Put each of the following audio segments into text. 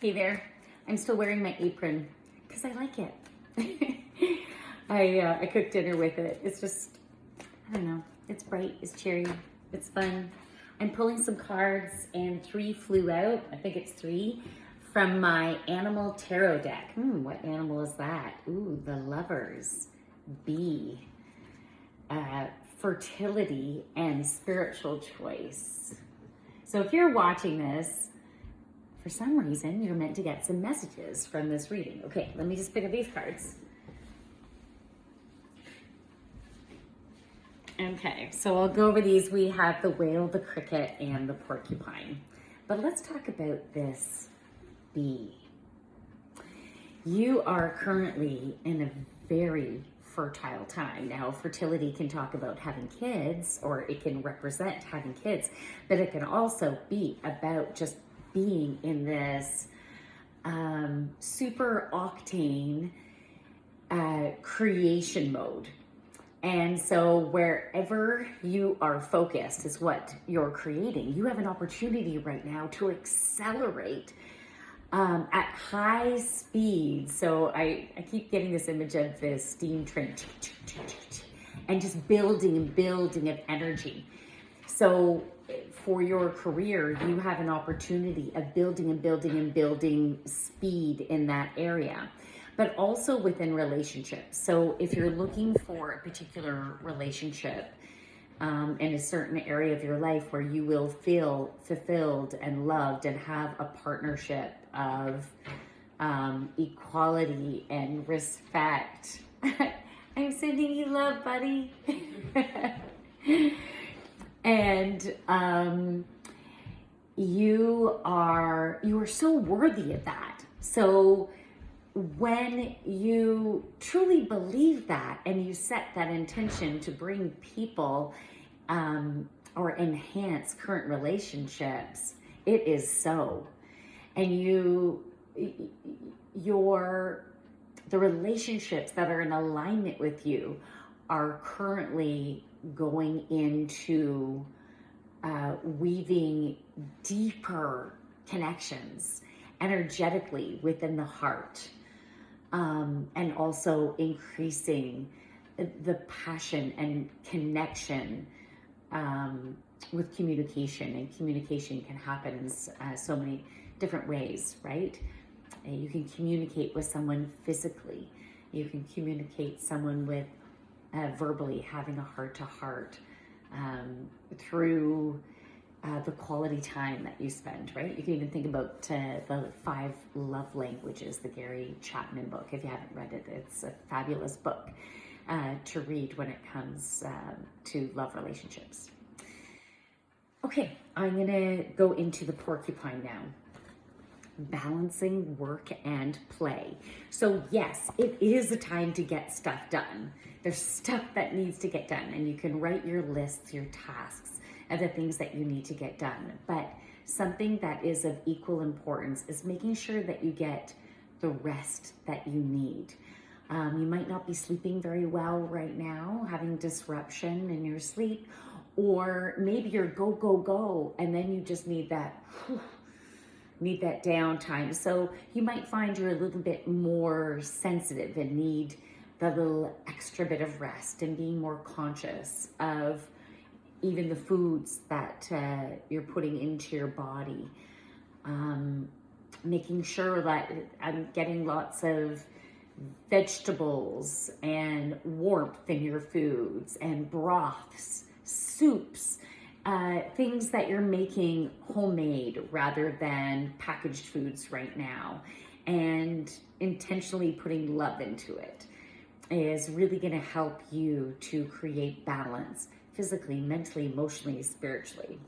Hey there. I'm still wearing my apron because I like it. I cooked dinner with it. It's just, I don't know. It's bright, it's cheery, it's fun. I'm pulling some cards and 3 flew out. I think it's 3 from my animal tarot deck. What animal is that? Ooh, the Lovers. Bee. Fertility and spiritual choice. So if you're watching this, for some reason, you're meant to get some messages from this reading. Okay, let me just pick up these cards. Okay, so I'll go over these. We have the whale, the cricket, and the porcupine. But let's talk about this bee. You are currently in a very fertile time. Now, fertility can talk about having kids, or it can represent having kids, but it can also be about just being in this super octane creation mode. And so wherever you are focused is what you're creating. You have an opportunity right now to accelerate at high speed. So I keep getting this image of the steam train and just building and building of energy. So for your career, you have an opportunity of building and building and building speed in that area, but also within relationships. So if you're looking for a particular relationship in a certain area of your life where you will feel fulfilled and loved and have a partnership of equality and respect. I'm sending you love, buddy. And you are so worthy of that. So when you truly believe that and you set that intention to bring people or enhance current relationships, it is so. And the relationships that are in alignment with you are currently going into weaving deeper connections energetically within the heart, and also increasing the passion and connection with communication. And communication can happen in so many different ways, right? You can communicate with someone physically. You can communicate someone with verbally, having a heart-to-heart through the quality time that you spend, right? You can even think about the 5 love languages, the Gary Chapman book. If you haven't read it, it's a fabulous book to read when it comes to love relationships. Okay, I'm gonna go into the porcupine now. Balancing work and play. So yes, it is a time to get stuff done. There's stuff that needs to get done, and you can write your lists, your tasks of the things that you need to get done. But something that is of equal importance is making sure that you get the rest that you need. You might not be sleeping very well right now, having disruption in your sleep, or maybe you're go, go, go, and then you just need that downtime. So you might find you're a little bit more sensitive and need the little extra bit of rest and being more conscious of even the foods that you're putting into your body. Making sure that I'm getting lots of vegetables and warmth in your foods and broths, soups, things that you're making homemade rather than packaged foods right now, and intentionally putting love into it is really going to help you to create balance physically, mentally, emotionally, spiritually.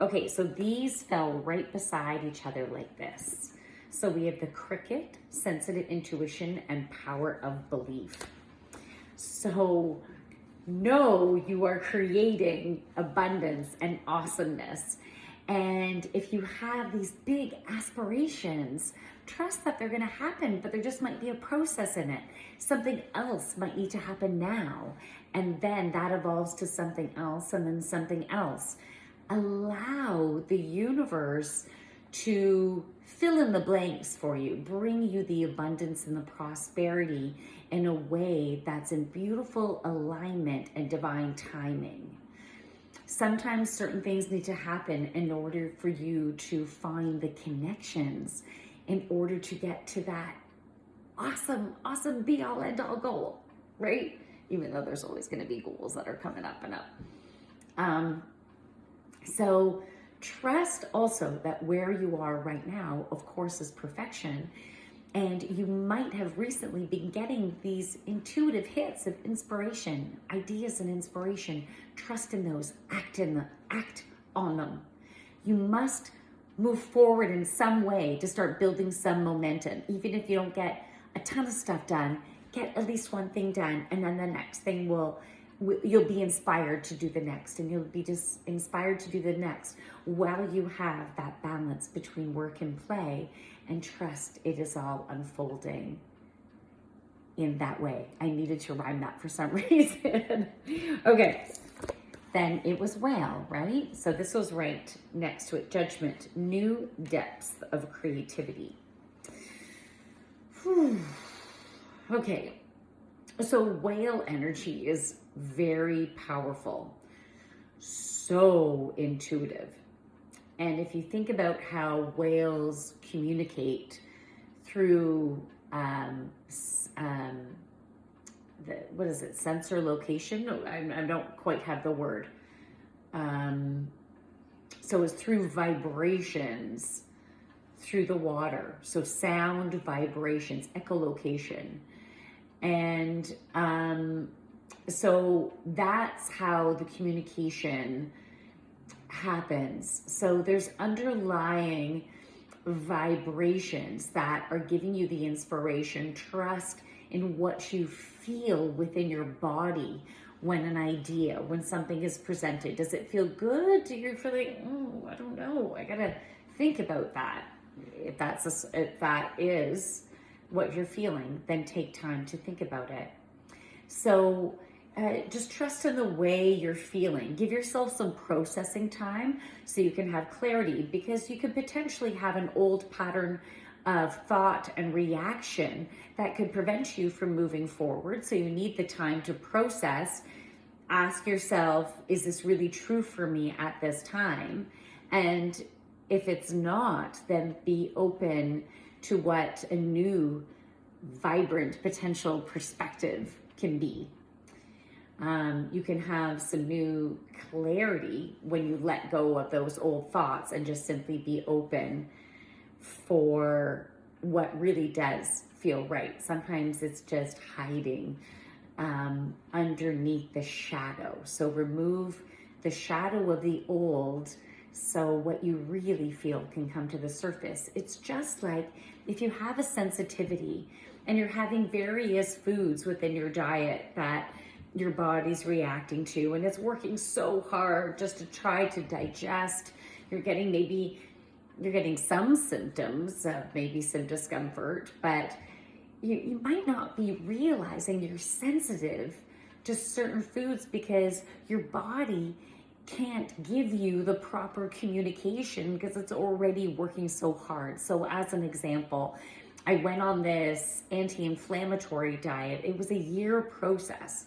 Okay, so these fell right beside each other like this. So we have the cricket, sensitive intuition, and power of belief. So know you are creating abundance and awesomeness. And if you have these big aspirations, trust that they're going to happen, but there just might be a process in it. Something else might need to happen now. And then that evolves to something else, and then something else. Allow the universe to fill in the blanks for you, bring you the abundance and the prosperity in a way that's in beautiful alignment and divine timing. Sometimes certain things need to happen in order for you to find the connections in order to get to that awesome be all end all goal, right? Even though there's always going to be goals that are coming up and up. So trust also that where you are right now, of course, is perfection. And you might have recently been getting these intuitive hits of inspiration, ideas and inspiration. Trust in those, act on them. You must move forward in some way to start building some momentum. Even if you don't get a ton of stuff done, get at least one thing done, and then the next thing you'll be inspired to do the next, and you'll be just inspired to do the next while you have that balance between work and play, and trust it is all unfolding in that way. I needed to rhyme that for some reason. Okay, then it was whale, right? So this was right next to it. Judgment, new depths of creativity. Whew. Okay, so whale energy is very powerful, so intuitive. And if you think about how whales communicate through sensor location? I don't quite have the word. So it's through vibrations through the water. So sound, vibrations, echolocation. And so that's how the communication happens. So there's underlying vibrations that are giving you the inspiration. Trust in what you feel within your body when when something is presented. Does it feel good? Do you feel like, I don't know, I gotta think about that. If that is what you're feeling, then take time to think about it. So just trust in the way you're feeling. Give yourself some processing time so you can have clarity, because you could potentially have an old pattern of thought and reaction that could prevent you from moving forward. So you need the time to process. Ask yourself, is this really true for me at this time? And if it's not, then be open to what a new, vibrant potential perspective can be. You can have some new clarity when you let go of those old thoughts and just simply be open for what really does feel right. Sometimes it's just hiding underneath the shadow. So remove the shadow of the old so what you really feel can come to the surface. It's just like if you have a sensitivity and you're having various foods within your diet that your body's reacting to, and it's working so hard just to try to digest, you're getting some symptoms of maybe some discomfort, but you might not be realizing you're sensitive to certain foods because your body can't give you the proper communication because it's already working so hard. So as an example, I went on this anti-inflammatory diet. It was a year process,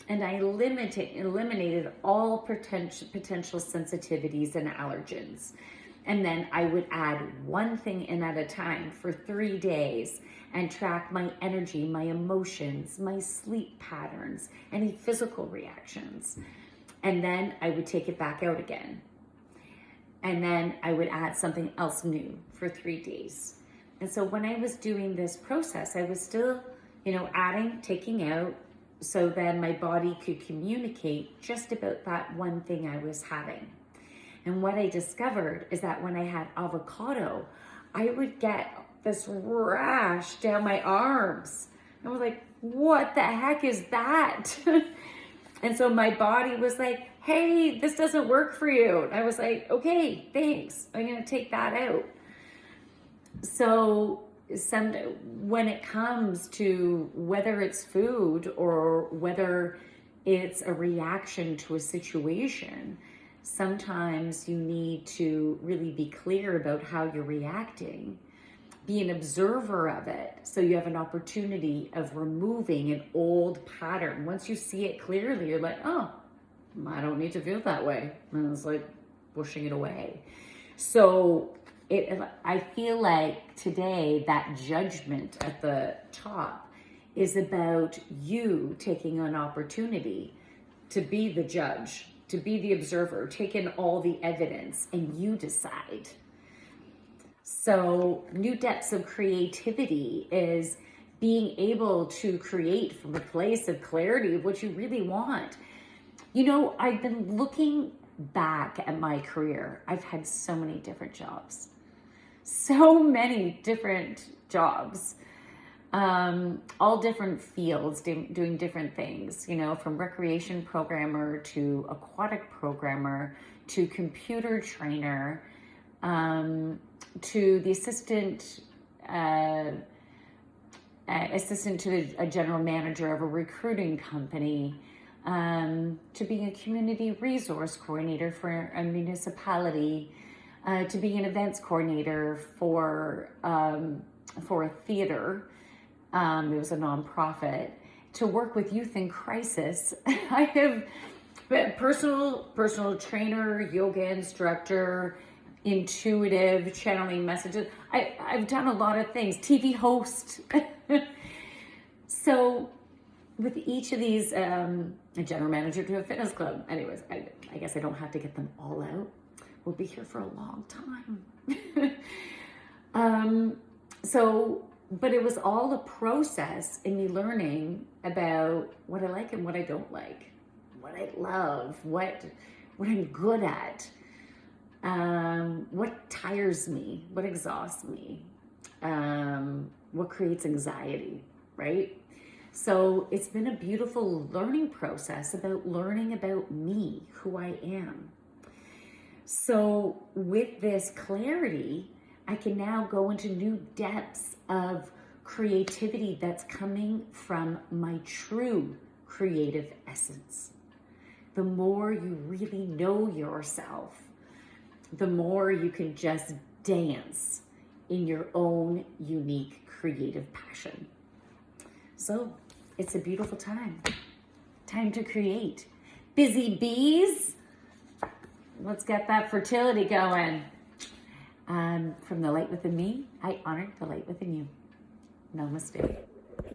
and I eliminated all potential sensitivities and allergens. And then I would add one thing in at a time for 3 days and track my energy, my emotions, my sleep patterns, any physical reactions. And then I would take it back out again. And then I would add something else new for 3 days. And so when I was doing this process, I was still, adding, taking out, so then my body could communicate just about that one thing I was having. And what I discovered is that when I had avocado, I would get this rash down my arms. I was like, what the heck is that? And so my body was like, hey, this doesn't work for you. And I was like, okay, thanks. I'm going to take that out. So when it comes to whether it's food or whether it's a reaction to a situation, Sometimes you need to really be clear about how you're reacting. Be an observer of it, so you have an opportunity of removing an old pattern. Once you see it clearly, you're like, oh, I don't need to feel that way. And it's like pushing it away. So I feel like today that judgment at the top is about you taking an opportunity to be the judge, to be the observer, take in all the evidence, and you decide. So new depths of creativity is being able to create from a place of clarity of what you really want. You know, I've been looking back at my career. I've had so many different jobs. So many different jobs. All different fields, doing different things, you know, from recreation programmer to aquatic programmer to computer trainer, to the assistant to a general manager of a recruiting company, to being a community resource coordinator for a municipality, to being an events coordinator for a theater. It was a nonprofit, to work with youth in crisis. I have been personal trainer, yoga instructor, intuitive, channeling messages. I've done a lot of things, TV host. So with each of these, a general manager to a fitness club. Anyways, I guess I don't have to get them all out. We'll be here for a long time. But it was all a process in me learning about what I like and what I don't like, what I love, what I'm good at, what tires me, what exhausts me, what creates anxiety, right? So it's been a beautiful learning process about learning about me, who I am. So with this clarity, I can now go into new depths of creativity that's coming from my true creative essence. The more you really know yourself, the more you can just dance in your own unique creative passion. So it's a beautiful time. Time to create. Busy bees, let's get that fertility going. From the light within me, I honor the light within you. Namaste.